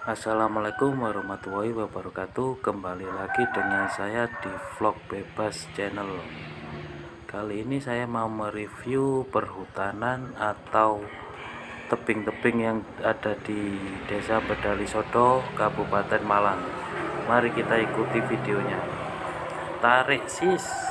Assalamualaikum warahmatullahi wabarakatuh. Kembali lagi dengan saya di vlog bebas channel. Kali ini saya mau mereview perhutanan atau tebing-tebing yang ada di Desa Bedalisodo, Kabupaten Malang. Mari kita ikuti videonya. Tarik sis.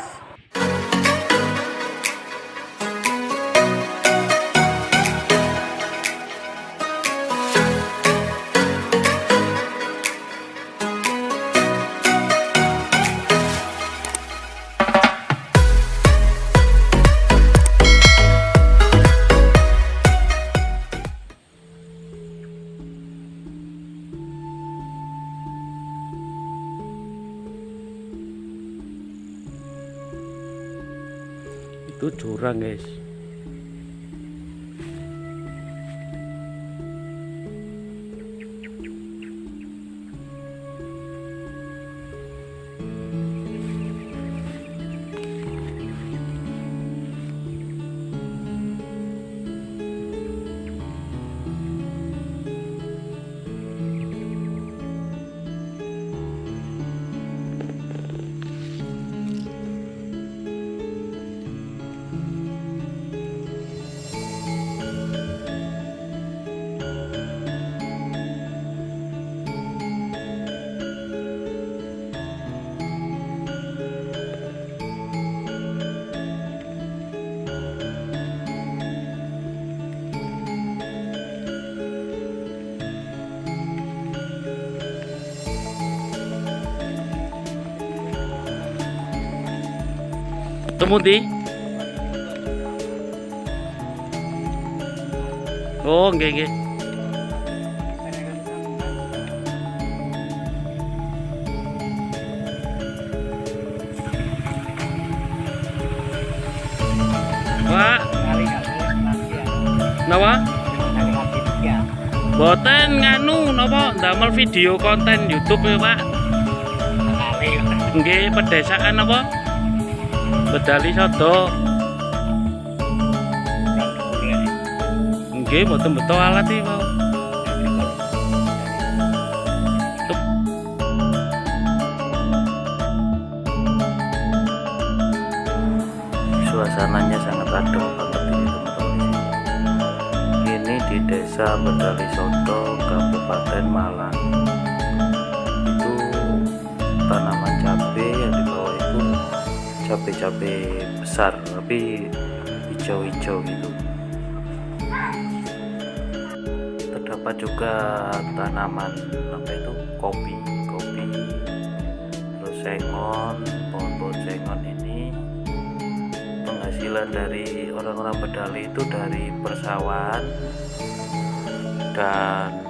Itu jurang, guys. Temu di? Oh, nggih. Pak, napa? Boten nganu napa ndamel video konten YouTube ya, Pak? Nggih, pedesaan apa? Bedalisodo. Nggih, mboten beto alat iki, Pak. Suasananya sangat adem banget ini, teman-teman. Ini di Desa Bedalisodo, Kabupaten Malang. Itu tanaman cabai yang di bawah itu cabai-cabai besar tapi hijau-hijau gitu. Terdapat juga tanaman apa itu kopi, terus sengon. Pohon-pohon sengon ini penghasilan dari orang-orang Bedali itu dari persawahan dan